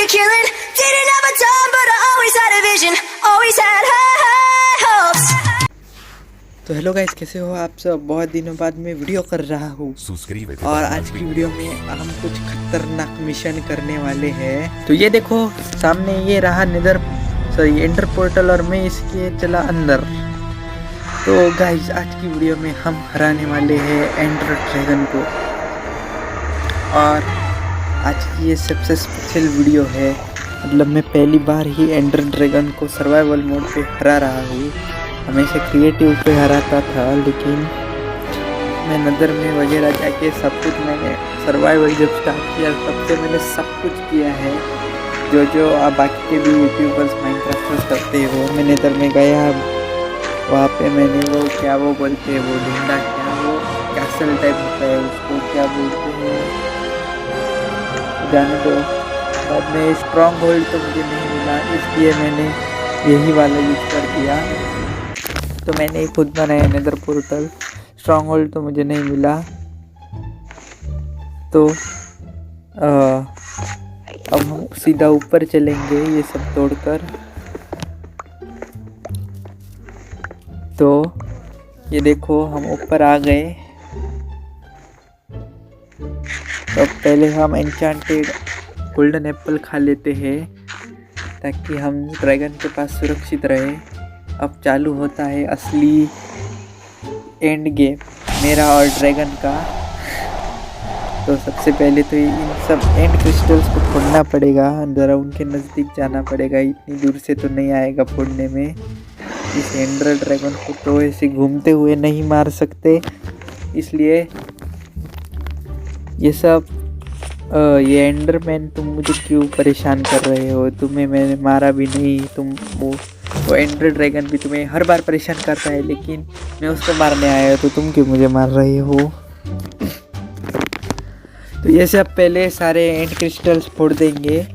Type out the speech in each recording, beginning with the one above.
killing. Didn't have a time, but I always had a vision. Always had high hopes. तो hello guys, कैसे हो आप सब। बहुत दिनों बाद मैं वीडियो कर रहा हूँ और आज की वीडियो में हम कुछ खतरनाक मिशन करने वाले हैं। तो ये देखो सामने ये रहा एंडर पोर्टल और मैं इसके चला अंदर। तो गाइस आज की वीडियो में हम हराने वाले हैं एंडर ड्रैगन को और आज की ये सबसे स्पेशल वीडियो है। मतलब मैं पहली बार ही एंडर ड्रैगन को सर्वाइवल मोड पे हरा रहा हूँ। हमेशा क्रिएटिव पे हराता था, लेकिन मैं नदर में वगैरह जाके सब कुछ मैंने सर्वाइवल जब स्टार्ट किया तब से मैंने सब कुछ किया है जो आप बाकी के भी यूट्यूबर्स माइनक्राफ्ट करते हो। मैं नदर में गया, वहाँ पे मैंने वो बोलते हैं वो ढूंढा, क्या वो कैसल टाइप होता है उसको क्या बोलते हैं जाने दो। बाद में स्ट्रॉन्ग होल्ड तो मुझे नहीं मिला, इसलिए मैंने यही वाला यूज कर दिया। तो मैंने खुद बनाया नेदर पोर्टल। स्ट्रॉन्ग होल्ड तो मुझे नहीं मिला, तो अब हम सीधा ऊपर चलेंगे ये सब तोड़कर। तो ये देखो हम ऊपर आ गए। तो पहले हम एन्चेंटेड गोल्डन एप्पल खा लेते हैं ताकि हम ड्रैगन के पास सुरक्षित रहे। अब चालू होता है असली एंड गेम मेरा और ड्रैगन का। तो सबसे पहले तो इन सब एंड क्रिस्टल्स को फोड़ना पड़ेगा, ज़रा उनके नज़दीक जाना पड़ेगा, इतनी दूर से तो नहीं आएगा फोड़ने में। इस एंडर ड्रैगन को तो ऐसे घूमते हुए नहीं मार सकते, इसलिए ये सब ये एंडरमैन तुम मुझे क्यों परेशान कर रहे हो। तुम्हें मैंने मारा भी नहीं, तुम वो एंडर ड्रैगन भी तुम्हें हर बार परेशान करता है, लेकिन मैं उसको मारने आया तो तुम क्यों मुझे मार रहे हो। तो ये सब पहले सारे एंड क्रिस्टल्स फोड़ देंगे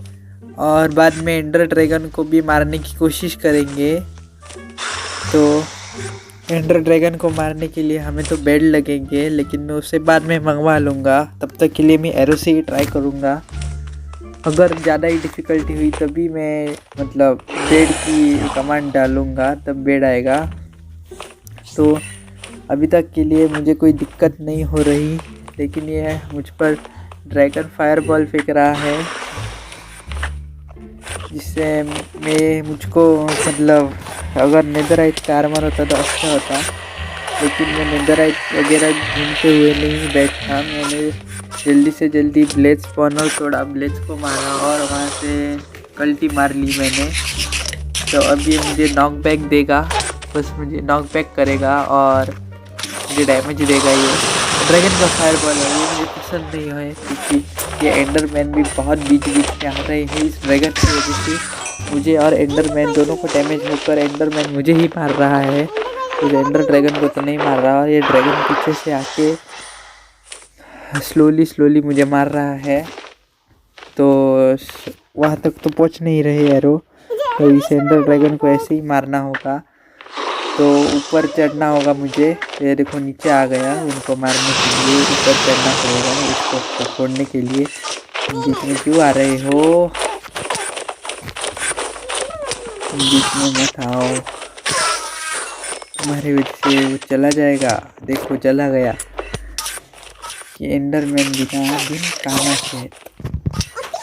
और बाद में एंडर ड्रैगन को भी मारने की कोशिश करेंगे। तो एंडर ड्रैगन को मारने के लिए हमें तो बेड लगेंगे, लेकिन मैं उससे बाद में मंगवा लूँगा। तब तक के लिए मैं एरो से ही ट्राई करूँगा। अगर ज़्यादा ही डिफ़िकल्टी हुई तभी मैं मतलब बेड की कमांड डालूँगा, तब बेड आएगा। तो अभी तक के लिए मुझे कोई दिक्कत नहीं हो रही, लेकिन ये मुझ पर ड्रैगन फायरबॉल फेंक रहा है, जिससे मुझको मतलब अगर नेदराइट का आर्मर होता तो अच्छा होता, लेकिन मैं नेदराइट वगैरह ढूंढते हुए नहीं बैठा। मैंने जल्दी से जल्दी ब्लेज स्पॉनर तोड़ा, ब्लेज को मारा और वहाँ से कल्टी मार ली मैंने। तो अब ये मुझे नॉक बैक देगा, बस मुझे नॉक बैक करेगा और मुझे डैमेज देगा। ये ड्रैगन का फायरबॉल है, ये मुझे पसंद नहीं है क्योंकि ये एंडरमैन भी बहुत बीच में आ रहे हैं। इस ड्रैगन की वजह से मुझे और एंडरमैन दोनों को डैमेज होकर एंडरमैन मुझे ही मार रहा है। तो एंडर ड्रैगन को तो नहीं मार रहा, और ये ड्रैगन पीछे से आके स्लोली मुझे मार रहा है। तो वहाँ तक तो पहुँच नहीं रहे एरो, तो इस एंडर ड्रैगन को ऐसे ही मारना होगा। तो ऊपर चढ़ना होगा मुझे। ये देखो नीचे आ गया, उनको मारने के लिए ऊपर चढ़ना पड़ेगा इसको फोड़ने के लिए। बीच में क्यों आ रहे हो, बीच में मत आओ, तुम्हारे वजह से वो चला जाएगा। देखो चला गया। कि एंडरमैन बिना दिन खाना है,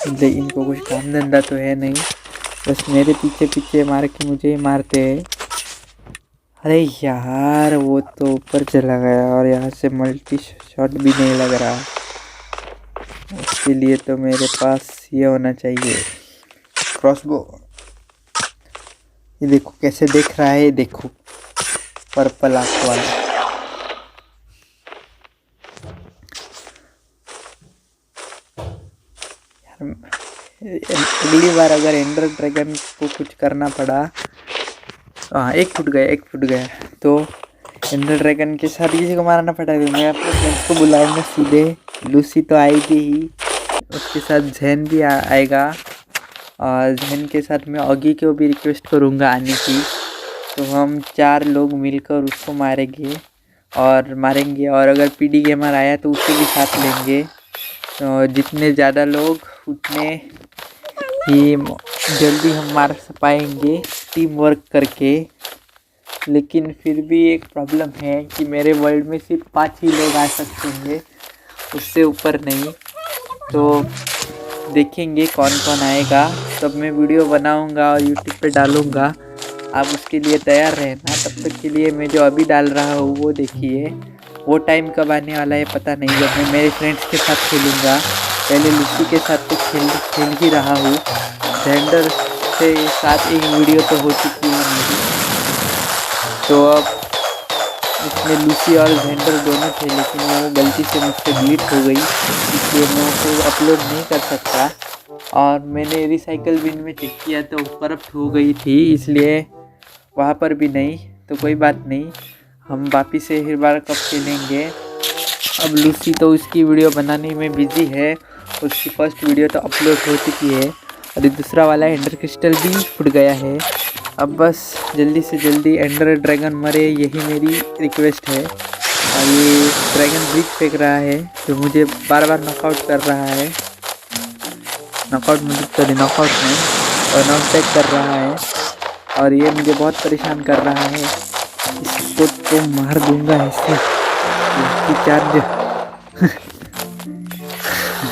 मतलब इनको कुछ काम धंधा तो है नहीं, बस मेरे पीछे मार के मुझे मारते हैं। अरे यार वो तो ऊपर चला गया और यहाँ से मल्टी शॉट भी नहीं लग रहा। उसके लिए तो मेरे पास ये होना चाहिए, क्रॉसबो। ये देखो कैसे देख रहा है, देखो पर्पल आँख वाला। अगली बार अगर एंडर ड्रैगन को कुछ करना पड़ा, हाँ एक फुट गया तो एंडर ड्रैगन के साथ किसी को मारना पड़ा। मैं अपने फ्रेंड्स को बुलाऊंगा सीधे। लूसी तो आएगी ही, उसके साथ जैन भी आएगा, और जैन के साथ मैं ऑगी को भी रिक्वेस्ट करूंगा आने की। तो हम 4 लोग मिलकर उसको मारेंगे, और अगर पीडी गेमर आया तो उसे भी साथ लेंगे। तो जितने ज़्यादा लोग उतने कि जल्दी हम मार पाएंगे टीम वर्क करके। लेकिन फिर भी एक प्रॉब्लम है कि मेरे वर्ल्ड में सिर्फ 5 ही लोग आ सकते हैं, उससे ऊपर नहीं। तो देखेंगे कौन कौन आएगा, तब मैं वीडियो बनाऊंगा और यूट्यूब पे डालूंगा। आप उसके लिए तैयार रहना। तब तक के लिए मैं जो अभी डाल रहा हूँ वो देखिए। वो टाइम कब आने वाला है पता नहीं, जब मैं मेरे फ्रेंड्स के साथ खेलूँगा। पहले लूसी के साथ तो खेल ही रहा हूँ। जेंडर से साथ एक वीडियो तो हो चुकी है मेरी। तो अब इसमें लूसी और जेंडर दोनों थे, लेकिन वो गलती से मुझसे डिलीट हो गई, इसलिए मैं उसको अपलोड नहीं कर सकता। और मैंने रिसाइकल बिन में चेक किया तो करप्ट हो गई थी, इसलिए वहाँ पर भी नहीं। तो कोई बात नहीं, हम वापिस से हर बार कब खेलेंगे। अब लूसी तो उसकी वीडियो बनाने में बिजी है, उसकी फर्स्ट वीडियो तो अपलोड हो चुकी है और दूसरा वाला एंडर क्रिस्टल भी फुट गया है। अब बस जल्दी से जल्दी एंडर ड्रैगन मरे, यही मेरी रिक्वेस्ट है। और ये ड्रैगन ब्रिज फेंक रहा है जो मुझे बार बार नॉकआउट कर रहा है, नॉकआउट में और नॉकबैक कर रहा है। और ये मुझे बहुत परेशान कर रहा है। इसको तो मार दूंगा ऐसे चार्ज।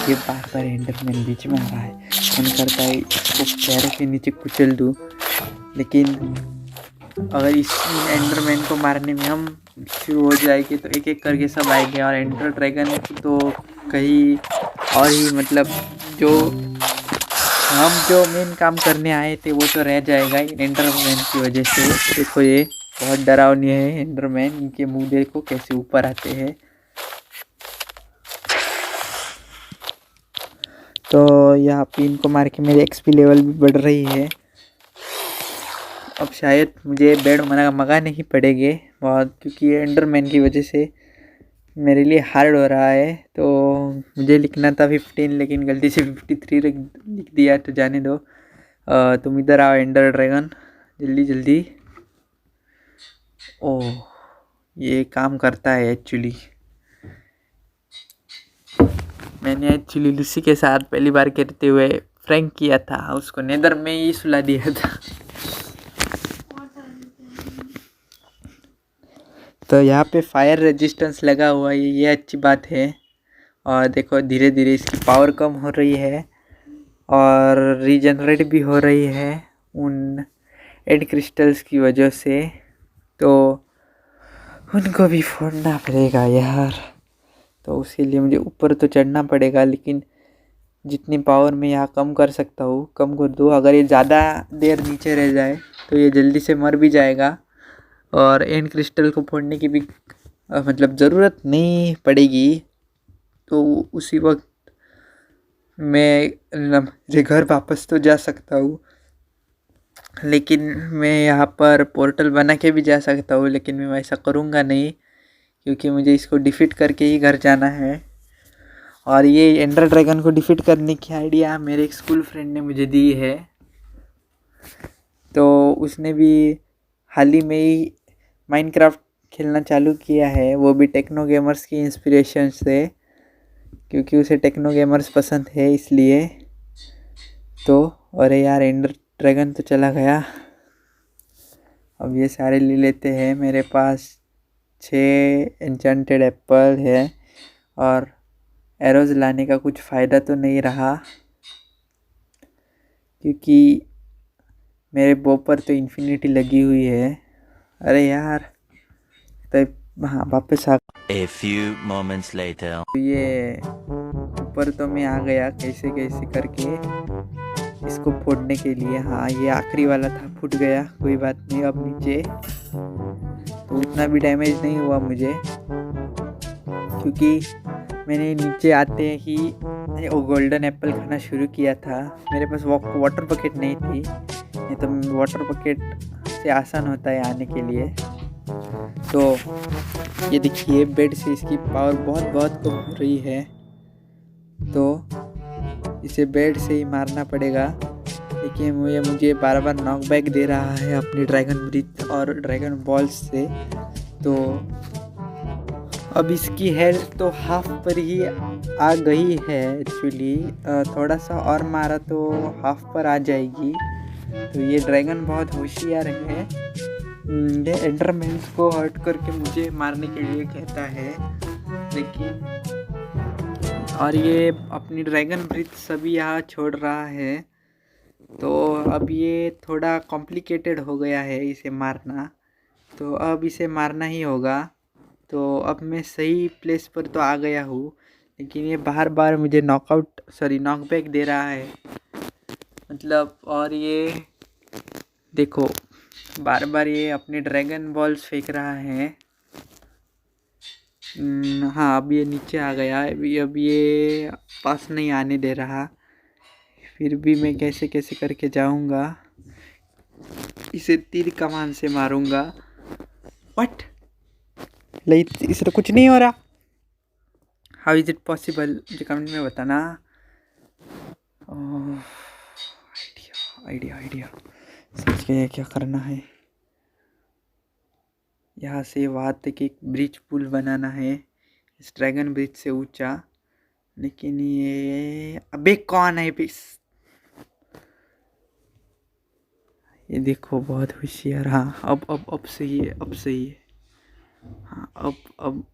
ये बार एंडरमैन बीच में आ रहा है, मन करता है इसको पैरों के नीचे कुचल दूँ। लेकिन अगर इस एंडरमैन को मारने में हम शुरू हो जाएंगे तो एक एक करके सब आएंगे। और एंडर ड्रैगन तो कहीं और ही, मतलब जो मेन काम करने आए थे वो तो रह जाएगा एंडरमैन की वजह से। देखो ये बहुत डरावनी है एंडरमैन, इनके मुंह देखो कैसे ऊपर आते हैं। तो यहाँ पे इनको मार के मेरी एक्सपी लेवल भी बढ़ रही है। अब शायद मुझे बेड मंगाने ही पड़ेंगे बहुत, क्योंकि एंडरमैन की वजह से मेरे लिए हार्ड हो रहा है। तो मुझे लिखना था 15, लेकिन गलती से 53 लिख दिया, तो जाने दो। तुम इधर आओ एंडर ड्रैगन, जल्दी जल्दी। ओह, ये काम करता है एक्चुअली। मैंने एक्चुअली लूसी के साथ पहली बार खेलते हुए फ्रैंक किया था, उसको नेदर में ही सुला दिया था। तो यहाँ पे फायर रेजिस्टेंस लगा हुआ है, ये अच्छी बात है। और देखो धीरे धीरे इसकी पावर कम हो रही है और रीजनरेट भी हो रही है उन एड क्रिस्टल्स की वजह से। तो उनको भी फोड़ना पड़ेगा यार। तो उसके लिए मुझे ऊपर तो चढ़ना पड़ेगा, लेकिन जितनी पावर मैं यहाँ कम कर सकता हूँ कम कर दूँ। अगर ये ज़्यादा देर नीचे रह जाए तो ये जल्दी से मर भी जाएगा और एंड क्रिस्टल को फोड़ने की भी मतलब ज़रूरत नहीं पड़ेगी। तो उसी वक्त मैं घर वापस तो जा सकता हूँ, लेकिन मैं यहाँ पर पोर्टल बना के भी जा सकता हूँ, लेकिन मैं वैसा करूँगा नहीं, क्योंकि मुझे इसको डिफीट करके ही घर जाना है। और ये एंडर ड्रैगन को डिफीट करने की आइडिया मेरे एक स्कूल फ्रेंड ने मुझे दी है। तो उसने भी हाल ही में ही माइनक्राफ्ट खेलना चालू किया है, वो भी टेक्नो गेमर्स की इंस्पिरेशन से, क्योंकि उसे टेक्नो गेमर्स पसंद है इसलिए। तो अरे यार एंडर ड्रैगन तो चला गया। अब ये सारे ले लेते हैं। मेरे पास 6 एन्चेंटेड एप्पल है और एरोज लाने का कुछ फ़ायदा तो नहीं रहा, क्योंकि मेरे बो पर तो इन्फिनिटी लगी हुई है। अरे यार तो हाँ वापस आ। A few moments later. ये ऊपर तो मैं आ गया कैसे कैसे करके इसको फोड़ने के लिए। हाँ ये आखिरी वाला था, फूट गया, कोई बात नहीं। अब नीचे तो उतना भी डैमेज नहीं हुआ मुझे, क्योंकि मैंने नीचे आते ही वो गोल्डन एप्पल खाना शुरू किया था। मेरे पास वाटर बकेट नहीं थी, नहीं तो वाटर बकेट से आसान होता है आने के लिए। तो ये देखिए बेड से इसकी पावर बहुत कम हो रही है, तो इसे बेड से ही मारना पड़ेगा। लेकिन मुझे बार बार नॉकबैक दे रहा है अपनी ड्रैगन ब्रिज और ड्रैगन बॉल्स से। तो अब इसकी हेल्थ तो हाफ पर ही आ गई है एक्चुअली। थोड़ा सा और मारा तो हाफ पर आ जाएगी। तो ये ड्रैगन बहुत होशियार है। ये एंडरमैन्स को हर्ट करके मुझे मारने के लिए कहता है, लेकिन और ये अपनी ड्रैगन ब्रीथ सभी यहाँ छोड़ रहा है। तो अब ये थोड़ा कॉम्प्लिकेटेड हो गया है इसे मारना, तो अब इसे मारना ही होगा। तो अब मैं सही प्लेस पर तो आ गया हूँ, लेकिन ये बार बार मुझे नॉकबैक दे रहा है मतलब। और ये देखो बार बार ये अपने ड्रैगन बॉल्स फेंक रहा है। हाँ, अब ये नीचे आ गया। अब ये पास नहीं आने दे रहा। फिर भी मैं कैसे कैसे करके जाऊंगा, इसे तीर कमान से मारूंगा। बट इससे कुछ नहीं हो रहा। हाउ इज इट पॉसिबल, मुझे कमेंट में बताना। आइडिया समझ गया क्या करना है। यहाँ से वहाँ तक एक ब्रिज पुल बनाना है, इस ड्रैगन ब्रिज से ऊंचा। लेकिन ये अबे कौन है पिस, ये देखो बहुत होशियार। हाँ अब सही है, अब सही है। हाँ अब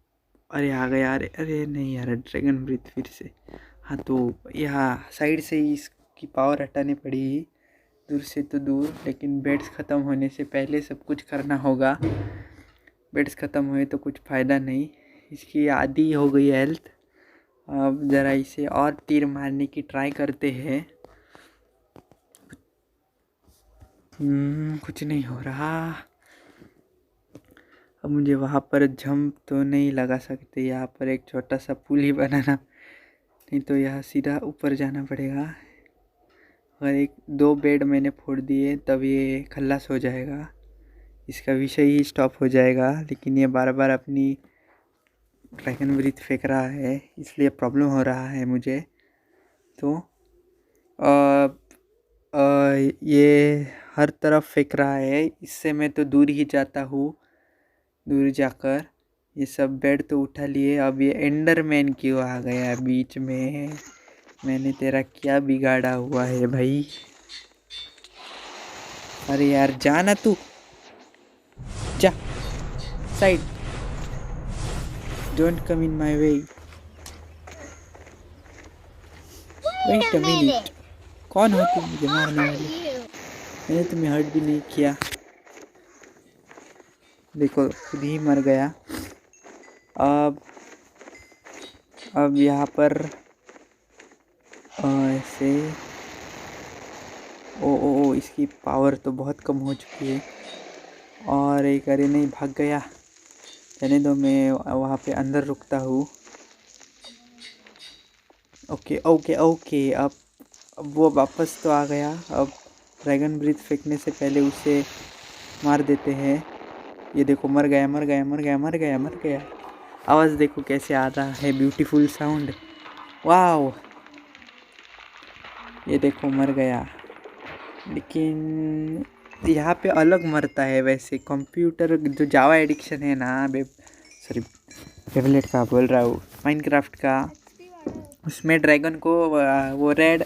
अरे आ गया। अरे नहीं यार, ड्रैगन ब्रीथ फिर से। हाँ तो यहाँ साइड से ही इसकी पावर हटानी पड़ेगी, दूर से तो दूर। लेकिन बेड्स ख़त्म होने से पहले सब कुछ करना होगा। बेड्स ख़त्म हुए तो कुछ फ़ायदा नहीं। इसकी आधी हो गई हेल्थ। अब ज़रा इसे और तीर मारने की ट्राई करते हैं। कुछ नहीं हो रहा। अब मुझे वहाँ पर जंप तो नहीं लगा सकते, यहाँ पर एक छोटा सा पुल ही बनाना, नहीं तो यहाँ सीधा ऊपर जाना पड़ेगा। अगर 1-2 बेड मैंने फोड़ दिए तब ये खल्लास हो जाएगा, इसका विषय ही स्टॉप हो जाएगा। लेकिन ये बार बार अपनी ड्रैगन ब्रीथ फेंक रहा है, इसलिए प्रॉब्लम हो रहा है मुझे। तो ये हर तरफ फेंक रहा है, इससे मैं तो दूर ही जाता हूँ। दूर जाकर ये सब बेड तो उठा लिए। अब ये एंडरमैन क्यों आ गया बीच में, मैंने तेरा क्या बिगाड़ा हुआ है भाई। अरे यार जाना तू, जा side, don't come in my way. Wait a minute, कौन हो तुम मुझे मारने वाले? मैंने तुम्हें हर्ट भी नहीं किया। देखो खुद ही मर गया। अब यहाँ पर ऐसे ओ इसकी पावर तो बहुत कम हो चुकी है। और एक अरे नहीं, भाग गया। जाने दो, मैं वहाँ पे अंदर रुकता हूँ। ओके। अब वो वापस तो आ गया। अब ड्रैगन ब्रीथ फेंकने से पहले उसे मार देते हैं। ये देखो मर गया। आवाज़ देखो कैसे आ रहा है, ब्यूटीफुल साउंड, वाओ। ये देखो मर गया। लेकिन यहाँ पे अलग मरता है वैसे। कंप्यूटर जो जावा एडिक्शन है ना, बेबलेट का बोल रहा हूँ, माइनक्राफ्ट का, उसमें ड्रैगन को वो रेड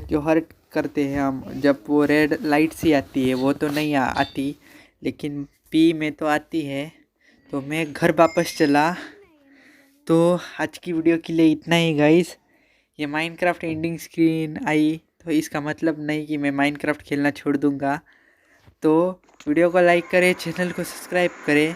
जो हर्ट करते हैं हम, जब वो रेड लाइट सी आती है वो तो नहीं आती, लेकिन पी में तो आती है। तो मैं घर वापस चला। तो आज की वीडियो के लिए इतना ही गाइस। ये माइनक्राफ्ट एंडिंग स्क्रीन आई तो इसका मतलब नहीं कि मैं माइनक्राफ्ट खेलना छोड़ दूंगा। तो वीडियो को लाइक करें, चैनल को सब्सक्राइब करें।